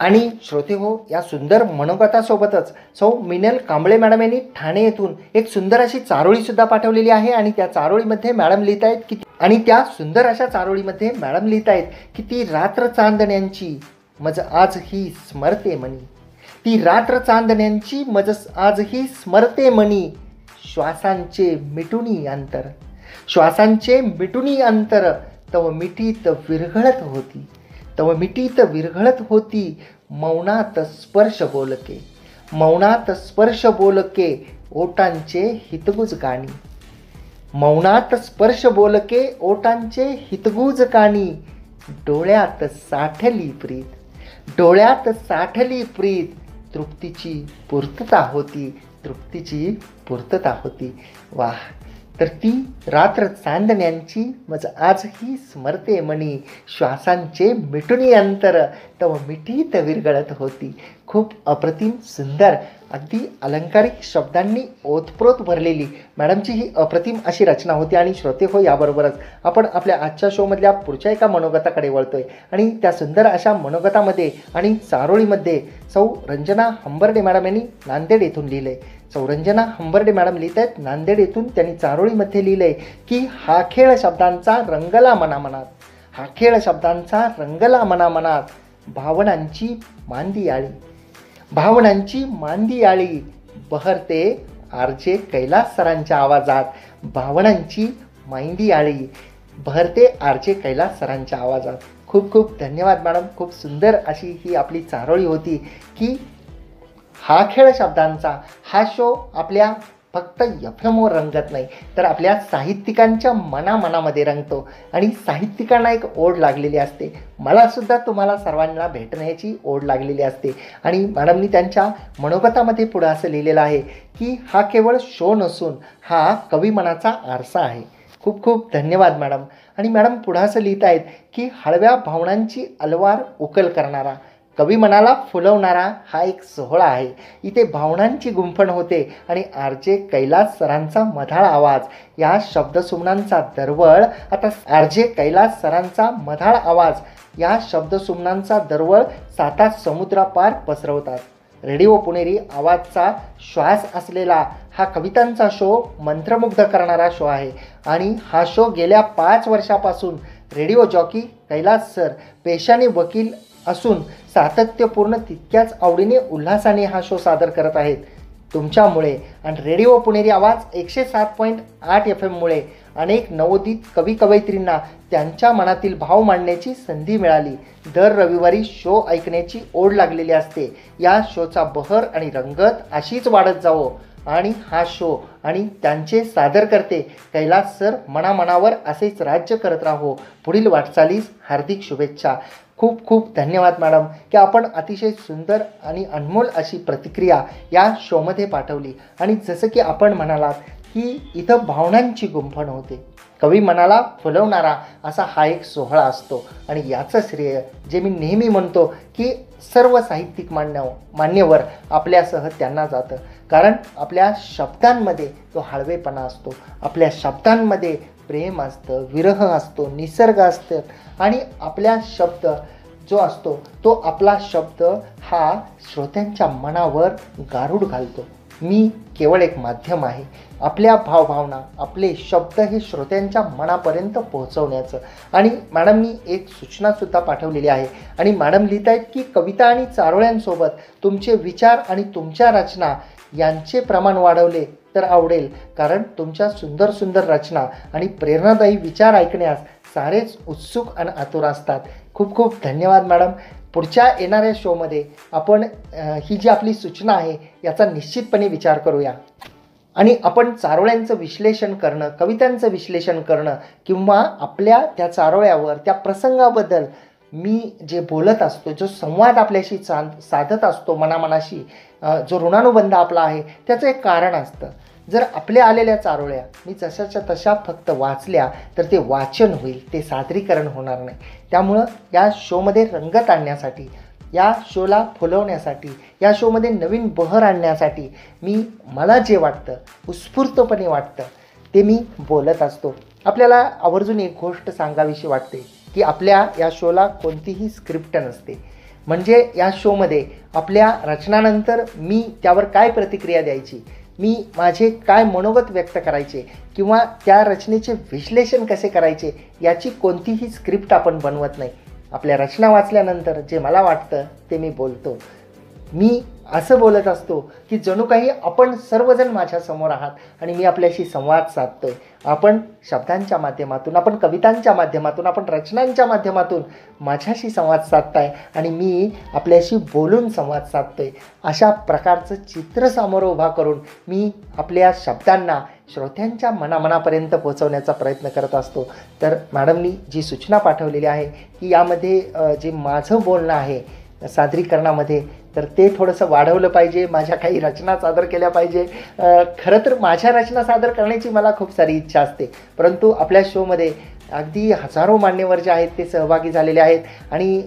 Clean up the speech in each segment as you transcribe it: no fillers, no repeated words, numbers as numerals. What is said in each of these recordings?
आणि श्रोते हो, या सुंदर मनोगतासोबतच सौ मिनल कांबळे मॅडम यांनी ठाणे येथून एक सुंदर अशी चारोळीसुद्धा पाठवलेली आहे. आणि त्या चारोळीमध्ये मॅडम लिहित आहेत की त्या सुंदर अशा चारोळीमध्ये मॅडम लिहित आहेत की ती रात्र चांदण्यांची मज आजही स्मरते मनी. ती रात्र चांदण्यांची मज आजही स्मरते मनी. श्वासांचे मिटुनी अंतर, श्वासांचे मिटुनी अंतर, तव मिठीत विरघळत होती, तव मिठीत विरघळत होती. मौनात स्पर्श बोलके, मौनात स्पर्श बोलके, ओटांचे हितगुज गाणी. मौनात स्पर्श बोलके, ओटांचे हितगुज गाणी. डोळ्यात साठली प्रीत, डोळ्यात साठली प्रीत, तृप्तीची पूर्तता होती, तृप्तीची पूर्तता होती. वाह. तर ती रात्र चांदण्यांची मज आजही स्मरते मनी. श्वासांचे मिटुनी अंतर, तव मिठीत विरघळत होती. खूप अप्रतिम सुंदर, अगदी अलंकारिक शब्दांनी ओतप्रोत भरलेली मॅडमची ही अप्रतिम अशी रचना होती. आणि श्रोते हो, याबरोबरच आपण आपल्या आजच्या शोमधल्या पुढच्या एका मनोगताकडे वळतोय. आणि त्या सुंदर अशा मनोगतामध्ये आणि चारोळीमध्ये सौ रंजना हंबर्डे मॅडम यांनी नांदेड येथून लिहिलं आहे. सौ रंजना हंबर्डे मॅडम लिहित आहेत नांदेड येथून. त्यांनी चारोळीमध्ये लिहिलं आहे की हा खेळ शब्दांचा रंगला मनामनात, हा खेळ शब्दांचा रंगला मनामनात. भावनांची मांदी आळी, भावनांची मांदी आळी, बहरते आरजे कैलास सरांच्या आवाजात. भावनांची मांदी आळी, बहरते आरजे कैलास सरांच्या आवाजात. खूप खूप धन्यवाद मॅडम. खूप सुंदर अशी ही आपली चारोळी होती की हा खेळ शब्दांचा हा शो आपल्या फक्त एफएमवर रंगत नाही, तर आपल्या साहित्यिकांच्या मनामध्ये रंगतो. आणि साहित्यिकांना एक ओढ लागलेली असते. मलासुद्धा तुम्हाला सर्वांना भेटण्याची ओढ लागलेली असते. आणि मॅडमनी त्यांच्या मनोगतामध्ये पुढं असं लिहिलेलं आहे की हा केवळ शो नसून हा कविमनाचा आरसा आहे. खूप खूप धन्यवाद मॅडम. आणि मॅडम पुढं असं लिहित आहेत की हळव्या भावनांची अलवार उकल करणारा, कवी मनाला फुलवणारा हा एक सोहळा आहे. इथे भावनांची गुंफण होते आणि आरजे कैलास सरांचा मधाळ आवाज, या शब्दसुमनांचा दरवळ. आता आरजे कैलास सरांचा मधाळ आवाज, या शब्दसुमनांचा दरवळ साता समुद्रापार पसरवतात. रेडिओ पुणेरी आवाजचा श्वास असलेला हा कवितांचा शो मंत्रमुग्ध करणारा शो आहे. आणि हा शो गेल्या 5 वर्षापासून रेडिओ जॉकी कैलास सर पेशाने वकील असून सातत्यपूर्ण तितक्याच आवडीने उल्हासाने हा शो सादर करत आहेत. तुमच्यामुळे आणि रेडिओ पुणेरी आवाज 107.8 FM अनेक नवोदित कवी कवयित्रींना त्यांच्या मनातील भाव मांडण्याची संधी मिळाली. दर रविवारी शो ऐकण्याची ओढ लागलेली असते. या शोचा बहर आणि रंगत अशीच वाढत जावो आणि हा शो आणि त्यांचे सादरकर्ते कैलास सर मनावर असेच राज्य करत राहो. पुढील वाटचालीस हार्दिक शुभेच्छा. खूप खूप धन्यवाद मॅडम की आपण अतिशय सुंदर आणि अनमोल अशी प्रतिक्रिया या शोमध्ये पाठवली. आणि जसं की आपण म्हणालात की इथं भावनांची गुंफण होते, कवी मनाला फुलवणारा असा हा एक सोहळा असतो. आणि याचं श्रेय जे मी नेहमी म्हणतो की सर्व साहित्यिक मान्यवर आपल्यासह त्यांना जातं. कारण आपल्या शब्दांमध्ये तो हळवेपणा असतो, आपल्या शब्दांमध्ये प्रेम असतं, विरह असतो, निसर्ग असतं. आणि आपल्या शब्द जो असतो तो आपला शब्द हा श्रोत्यांच्या मनावर गारूड घालतो. मी केवळ एक माध्यम आहे. आपल्या भावभावना, आपले शब्द हे श्रोत्यांच्या मनापर्यंत पोहोचवण्याचं. आणि मॅडमनी एक सूचनासुद्धा पाठवलेली आहे. आणि मॅडम लिहित आहेत की कविता आणि चारोळ्यांसोबत तुमचे विचार आणि तुमच्या रचना यांचे प्रमाण वाढवले तर आवडेल. कारण तुमच्या सुंदर सुंदर रचना आणि प्रेरणादायी विचार ऐकण्यास सारेच उत्सुक आणि आतुर असतात. खूप खूप धन्यवाद मॅडम. पुढच्या येणाऱ्या शोमध्ये आपण ही जी आपली सूचना आहे याचा निश्चितपणे विचार करूया. आणि आपण चारोळ्यांचं विश्लेषण करणं, कवितांचं विश्लेषण करणं किंवा आपल्या त्या चारोळ्यावर त्या प्रसंगाबद्दल मी जे बोलत असतो, जो संवाद आपल्याशी साधत असतो मनाशी, जो ऋणानुबंध आपला आहे त्याचं एक कारण असतं. जर आपल्या आलेल्या चारोळ्या मी जशाच्या तशा फक्त वाचल्या तर ते वाचन होईल, ते सादरीकरण होणार नाही. त्यामुळं या शोमध्ये रंगत आणण्यासाठी, या शोला फुलवण्यासाठी, या शोमध्ये नवीन बहर आणण्यासाठी मला जे वाटतं, उत्स्फूर्तपणे वाटतं ते मी बोलत असतो. आपल्याला आवर्जून एक गोष्ट सांगावीशी वाटते की आपल्या या शोला कोणतीही स्क्रिप्ट नसते. म्हणजे या शोमध्ये आपल्या रचनानंतर मी त्यावर काय प्रतिक्रिया द्यायची, मी माझे काय मनोगत व्यक्त करायचे किंवा त्या रचनेचे विश्लेषण कसे करायचे याची कोणतीही स्क्रिप्ट आपण बनवत नाही. आपल्या रचना वाचल्यानंतर जे मला वाटतं ते मी बोलतो. मी असं बोलत असतो की जणू काही आपण सर्वजण माझ्यासमोर आहात आणि मी आपल्याशी संवाद साधतोय. आपण शब्दांच्या माध्यमातून, आपण कवितांच्या माध्यमातून, आपण रचनांच्या माध्यमातून माझ्याशी संवाद साधताय आणि मी आपल्याशी बोलून संवाद साधतोय. अशा प्रकारचं चित्र समोर उभा करून मी आपल्या शब्दांना श्रोत्यांच्या मनापर्यंत पोहोचवण्याचा प्रयत्न करत असतो. तर मॅडमनी जी सूचना पाठवलेली आहे की यामध्ये जे माझं बोलणं आहे सादरीकरणामध्ये तर ते थोडंसं वाढवलं पाहिजे, माझ्या काही रचना सादर केल्या पाहिजे. खरं तर माझ्या रचना सादर करण्याची मला खूप सारी इच्छा असते, परंतु आपल्या शोमध्ये अगदी हजारो मान्यवर जे आहेत ते सहभागी झालेले आहेत आणि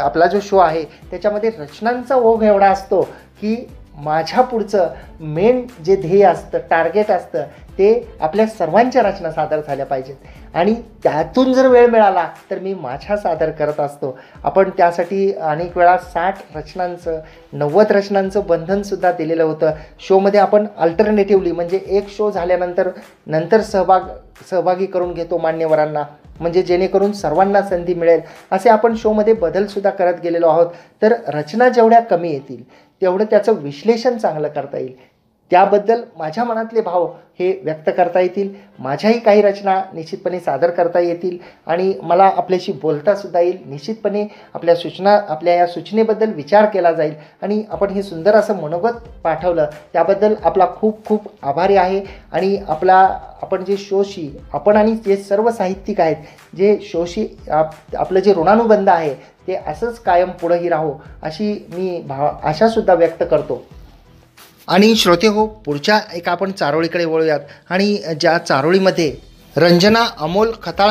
आपला जो शो आहे त्याच्यामध्ये रचनांचा ओघ एवढा असतो की माझ्या पुढचं मेन जे ध्येय असतं, टार्गेट असतं ते आपल्या सर्वांच्या रचना सादर झाल्या पाहिजेत आणि त्यातून जर वेळ मिळाला तर मी माझ्या सादर करत असतो. आपण त्यासाठी अनेक वेळा 60 रचनांचं 90 रचनांचं बंधनसुद्धा दिलेलं होतं. शोमध्ये आपण अल्टरनेटिव्हली म्हणजे एक शो झाल्यानंतर सहभागी करून घेतो मान्यवरांना, म्हणजे जेणेकरून सर्वांना संधी मिळेल असे आपण शोमध्ये बदलसुद्धा करत गेलेलो आहोत. तर रचना जेवढ्या कमी येतील तेवढं त्याचं विश्लेषण चांगलं करता येईल, त्याबद्दल माझ्या मनातले भाव हे व्यक्त करता येतील. माझ्याही काही रचना निश्चितपणे सादर करता येतील आणि मला आपल्याशी बोलतासुद्धा येईल. निश्चितपणे आपल्या या सूचनेबद्दल विचार केला जाईल आणि आपण हे सुंदर असं मनोगत पाठवलं त्याबद्दल आपला खूप खूप आभारी आहे. आणि आपण जे शोशी आपण आणि जे सर्व साहित्यिक आहेत जे शोशी आपलं जे ऋणानुबंध आहे ते असंच कायम पुढेही राहो अशी मी आशासुद्धा व्यक्त करतो. आणि श्रोते हो, पुढच्या एका आपण चारोळीकडे वळूयात आणि ज्या चारोळीमध्ये रंजना अमोल खताळ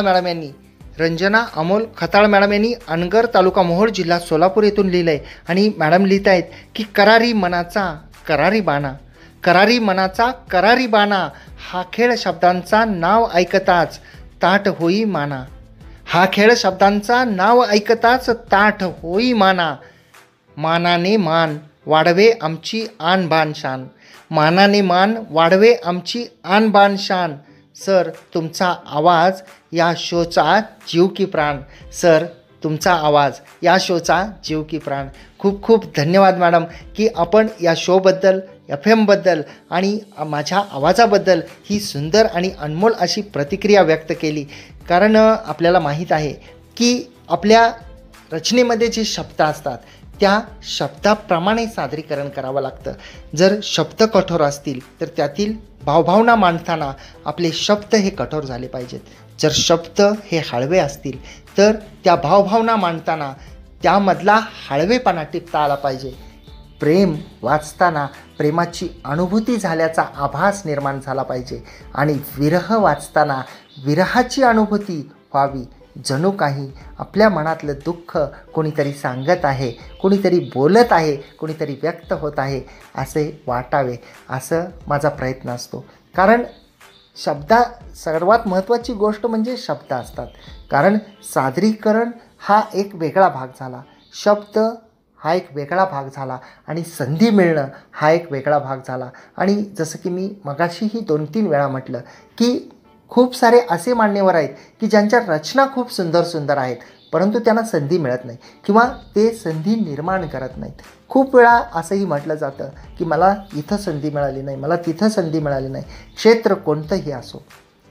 मॅडम यांनी अनगर तालुका मोहोळ जिल्हा सोलापूर येथून लिहिलं आहे आणि मॅडम लिहित आहेत की करारी मनाचा करारी बाणा हा खेळ शब्दांचा नाव ऐकताच ताठ होई माना. हा खेळ शब्दांचा नाव ऐकताच ताठ होई माना. मानाने मान वाढवे आमची आन बान शान. मानाने मान वाढवे आमची आन बान शान. सर तुमचा आवाज या शोचा जीव की प्राण. सर तुमचा आवाज या शोचा जीव की प्राण. खूप खूप धन्यवाद मॅडम की आपण या शोबद्दल FM आणि माझ्या आवाजाबद्दल ही सुंदर आणि अनमोल अशी प्रतिक्रिया व्यक्त केली. कारण आपल्याला माहीत आहे की आपल्या रचनेमध्ये जे शब्द असतात त्या शब्दाप्रमाणे सादरीकरण करावं लागतं. जर शब्द कठोर असतील तर त्यातील भावभावना मांडताना आपले शब्द हे कठोर झाले पाहिजेत. जर शब्द हे हळवे असतील तर त्या भावभावना मांडताना त्यामधला हळवेपणा टिपता आला पाहिजे. प्रेम वाचताना प्रेमाची अनुभूती झाल्याचा आभास निर्माण झाला पाहिजे आणि विरह वाचताना विरहाची अनुभूती व्हावी. जणू काही आपल्या मनातलं दुःख कोणीतरी सांगत आहे, कोणीतरी बोलत आहे, कोणीतरी व्यक्त होत आहे असे वाटावे, असं माझा प्रयत्न असतो. कारण सर्वात महत्त्वाची गोष्ट म्हणजे शब्द असतात. कारण सादरीकरण हा एक वेगळा भाग झाला, शब्द हा एक वेगळा भाग झाला आणि संधी मिळणं हा एक वेगळा भाग झाला. आणि जसं की मी मगाशीही 2-3 वेळा म्हटलं की खूप सारे असे मान्यवर आहेत की ज्यांच्या रचना खूप सुंदर आहेत, परंतु त्यांना संधी मिळत नाही किंवा ते संधी निर्माण करत नाहीत. खूप वेळा असंही म्हटलं जातं की मला इथं संधी मिळाली नाही, मला तिथं संधी मिळाली नाही. क्षेत्र कोणतंही असो,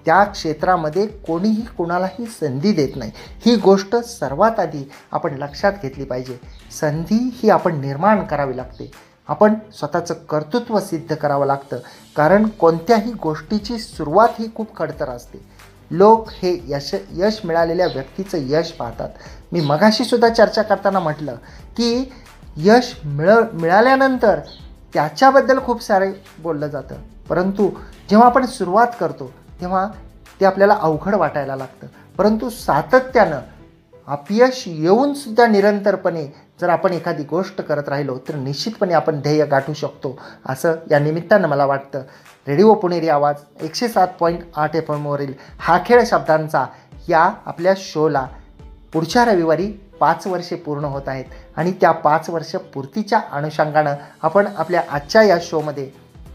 त्या क्षेत्रामध्ये कोणीही कोणालाही संधी देत नाही. ही गोष्ट सर्वात आधी आपण लक्षात घेतली पाहिजे. संधी ही आपण निर्माण करावी लागते, आपण स्वतःचं कर्तृत्व सिद्ध करावं लागतं. कारण कोणत्याही गोष्टीची सुरुवात ही खूप खडतर असते. लोक हे यश मिळालेल्या व्यक्तीचं यश पाहतात. मी मगाशीसुद्धा चर्चा करताना म्हटलं की यश मिळाल्यानंतर त्याच्याबद्दल खूप सारे बोललं जातं, परंतु जेव्हा आपण सुरुवात करतो तेव्हा ते आपल्याला अवघड वाटायला लागतं. परंतु सातत्यानं अपयश येऊनसुद्धा निरंतरपणे जर आपण एखादी गोष्ट करत राहिलो तर निश्चितपणे आपण ध्येय गाठू शकतो, असं या निमित्तानं मला वाटतं. रेडिओ पुणेरी आवाज 107.8 FM वरील हा खेळ शब्दांचा या आपल्या शोला पुढच्या रविवारी 5 वर्षे पूर्ण होत आहेत आणि त्या 5 वर्ष पूर्तीच्या अनुषंगानं आपण आपल्या आजच्या या शोमध्ये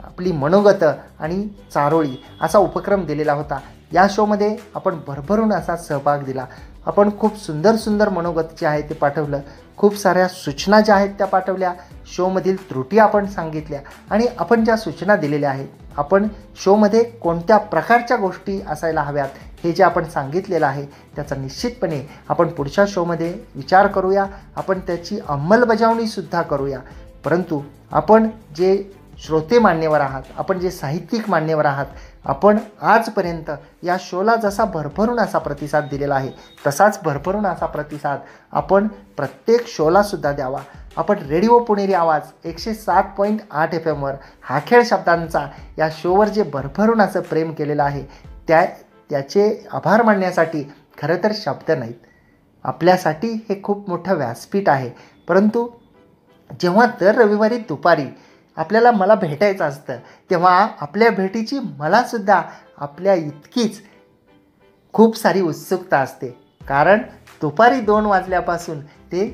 आपली मनोगतं आणि चारोळी असा उपक्रम दिलेला होता. या शोमध्ये आपण भरभरून असा सहभाग दिला. आपण खूप सुंदर सुंदर मनोगत जे आहे ते पाठवलं, खूप साऱ्या सूचना ज्या आहेत त्या पाठवल्या, शोमधील त्रुटी आपण सांगितल्या आणि आपण ज्या सूचना दिलेल्या आहेत, आपण शोमध्ये कोणत्या प्रकारच्या गोष्टी असायला हव्यात हे जे आपण सांगितलेलं आहे त्याचा निश्चितपणे आपण पुढच्या शोमध्ये विचार करूया, आपण त्याची अंमलबजावणीसुद्धा करूया. परंतु आपण जे श्रोते मान्यवर आहात, आपण जे साहित्यिक मान्यवर आहात, आपण आजपर्यंत या शोला जसा भरभरून असा प्रतिसाद दिलेला आहे तसाच भरभरून असा प्रतिसाद आपण प्रत्येक शोलासुद्धा द्यावा. आपण रेडिओ पुणेरी आवाज 107.8 FM हा खेळ शब्दांचा या शोवर जे भरभरून असं प्रेम केलेलं आहे त्याचे आभार मानण्यासाठी खरं तर शब्द नाहीत. आपल्यासाठी हे खूप मोठं व्यासपीठ आहे. परंतु जेव्हा दर रविवारी दुपारी मला भेटायचं असतं तेव्हा आपल्या भेटीची मलासुद्धा आपल्या इतकीच खूप सारी उत्सुकता असते. कारण दुपारी 2 वाजल्यापासून ते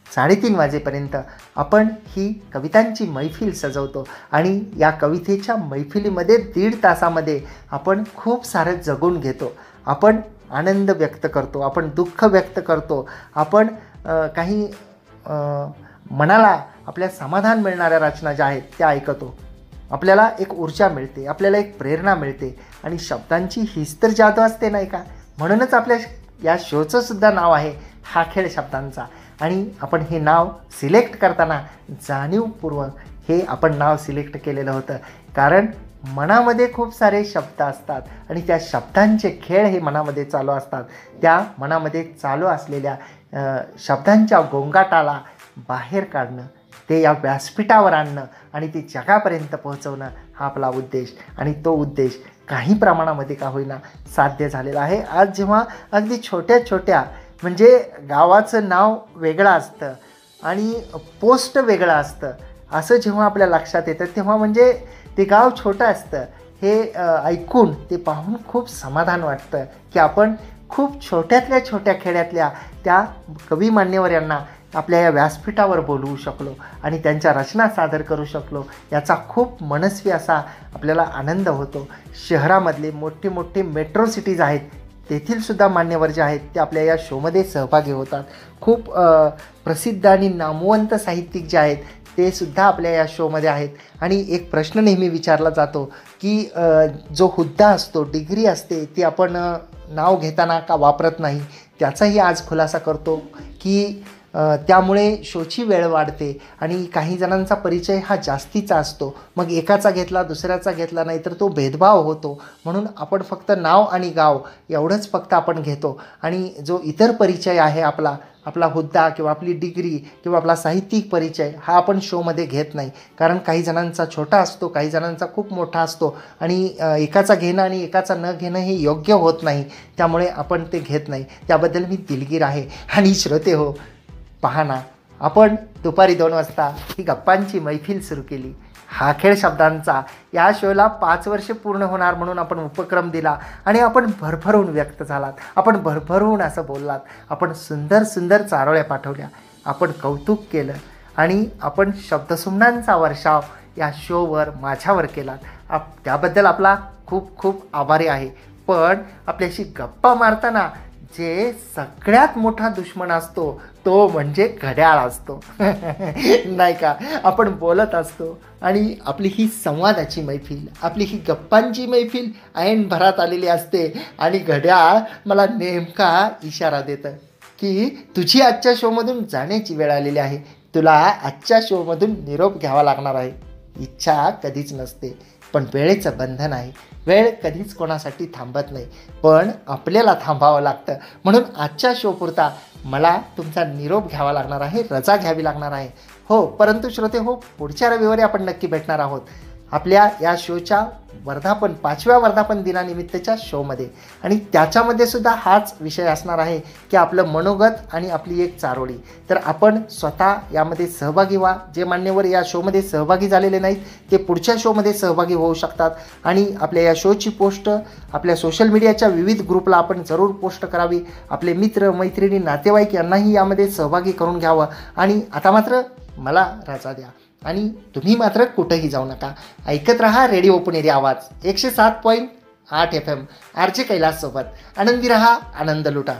3:30 वाजेपर्यंत आपण ही कवितांची मैफिल सजवतो आणि या कवितेच्या मैफिलीमध्ये 1.5 तासामध्ये आपण खूप सारं जगून घेतो. आपण आनंद व्यक्त करतो, आपण दुःख व्यक्त करतो, आपण काही मनाला आपल्या समाधान मिळणाऱ्या रचना ज्या आहेत त्या ऐकतो. आपल्याला एक ऊर्जा मिळते, आपल्याला एक प्रेरणा मिळते आणि शब्दांची हीच तर जादू असते नाही का. म्हणूनच आपल्या या शोचं सुद्धा नाव आहे हा खेळ शब्दांचा. आणि आपण हे नाव सिलेक्ट करताना जाणीवपूर्वक हे आपण नाव सिलेक्ट केलेलं होतं. कारण मनामध्ये खूप सारे शब्द असतात आणि त्या शब्दांचे खेळ हे मनामध्ये चालू असतात. त्या मनामध्ये चालू असलेल्या शब्दांच्या गोंगाटाला बाहेर काढणं, ते या व्यासपीठावर आणणं आणि ते जगापर्यंत पोहोचवणं हा आपला उद्देश. आणि तो उद्देश काही प्रमाणामध्ये का होईना साध्य झालेला आहे. आज जेव्हा अगदी छोट्या छोट्या म्हणजे गावाचं नाव वेगळं असतं आणि पोस्ट वेगळं असतं असं जेव्हा आपल्या लक्षात येतं तेव्हा म्हणजे ते गाव छोटं असतं हे ऐकून ते पाहून खूप समाधान वाटतं की आपण खूप छोट्यातल्या छोट्या खेड्यातल्या त्या कवी मान्यवर यांना आपल्या या व्यासपीठावर बोलवू शकलो आणि त्यांच्या रचना सादर करू शकलो याचा खूप मनस्वी असा आपल्याला आनंद होतो. शहरामधले मोठे मोठे मेट्रो सिटीज आहेत तेथीलसुद्धा मान्यवर जे आहेत ते आपल्या या शोमध्ये सहभागी होतात. खूप प्रसिद्ध आणि नामवंत साहित्यिक जे आहेत ते सुद्धा आपल्या या शोमध्ये आहेत. आणि एक प्रश्न नेहमी विचारला जातो की जो हुद्दा असतो, डिग्री असते ती आपण नाव घेताना का वापरत नाही. त्याचाही आज खुलासा करतो की त्यामुळे शोची वेळ वाढते आणि काही जणांचा परिचय हा जास्तीचा असतो. मग एकाचा घेतला दुसऱ्याचा घेतला नाही तर तो भेदभाव होतो. म्हणून आपण फक्त नाव आणि गाव एवढंच फक्त आपण घेतो आणि जो इतर परिचय आहे आपला हुद्दा किंवा आपली डिग्री किंवा आपला साहित्यिक परिचय हा आपण शोमध्ये घेत नाही. कारण काही जणांचा छोटा असतो, काही जणांचा खूप मोठा असतो आणि एकाचा घेणं आणि एकाचा न घेणं हे योग्य होत नाही. त्यामुळे आपण ते घेत नाही. त्याबद्दल मी दिलगीर आहे. आणि श्रोते हो, पहा ना, आपण दुपारी 2 वाजता ही गप्पांची मैफिल सुरू केली. हा खेळ शब्दांचा या शोला 5 वर्षे पूर्ण होणार म्हणून आपण उपक्रम दिला आणि आपण भरभरून व्यक्त झालात, आपण भरभरून असं बोललात, आपण सुंदर सुंदर चारोळ्या पाठवल्या, आपण कौतुक केलं आणि आपण शब्दसुमनांचा वर्षाव या शोवर माझ्यावर केलात. त्याबद्दल आपला खूप खूप आभारी आहे. पण आपल्याशी गप्पा मारताना जे सगळ्यात मोठा दुश्मन असतो तो म्हणजे घड्याळ असतो नाही का. आपण बोलत असतो आणि आपली ही संवादाची मैफिल, आपली ही गप्पांची मैफिल ऐन भरात आलेली असते आणि घड्याळ मला नेमका इशारा देतं की तुझी आजच्या शोमधून जाण्याची वेळ आलेली आहे, तुला आजच्या शोमधून निरोप घ्यावा लागणार आहे. इच्छा कधीच नसते पण वेळेचं बंधन आहे. वेळ कधीच कोणासाठी थांबत नाही पण आपल्याला थांबावं लागतं. म्हणून आजच्या शोपुरता मला तुमचा निरोप घ्यावा लागणार आहे, रजा घ्यावी लागणार आहे. हो, परंतु श्रोते हो, पुढच्या रविवारी आपण नक्की भेटणार आहोत. आपल्या या शोच्या वर्धापन 5व्या वर्धापन दिनानिमित्तच्या शोमध्ये. आणि त्याच्यामध्ये सुद्धा हाच विषय असणार आहे की आपलं मनोगत आणि आपली एक चारोळी. तर आपण स्वतः यामध्ये सहभागी व्हा. जे मान्यवर या शोमध्ये सहभागी झालेले नाहीत ते पुढच्या शोमध्ये सहभागी होऊ शकतात. आणि आपल्या या शोची पोस्ट आपल्या सोशल मीडियाच्या विविध ग्रुपला आपण जरूर पोस्ट करावी. आपले मित्र मैत्रिणी नातेवाईक यांनाही यामध्ये सहभागी करून घ्यावं. आणि आता मात्र मला रजा द्या आणि तुम्ही मात्र कुठंही जाऊ नका. ऐकत रहा रेडिओ पुणेरी आवाज 107.8 FM RJ कैलास सोबत. आनंदी रहा, आनंद लुटा.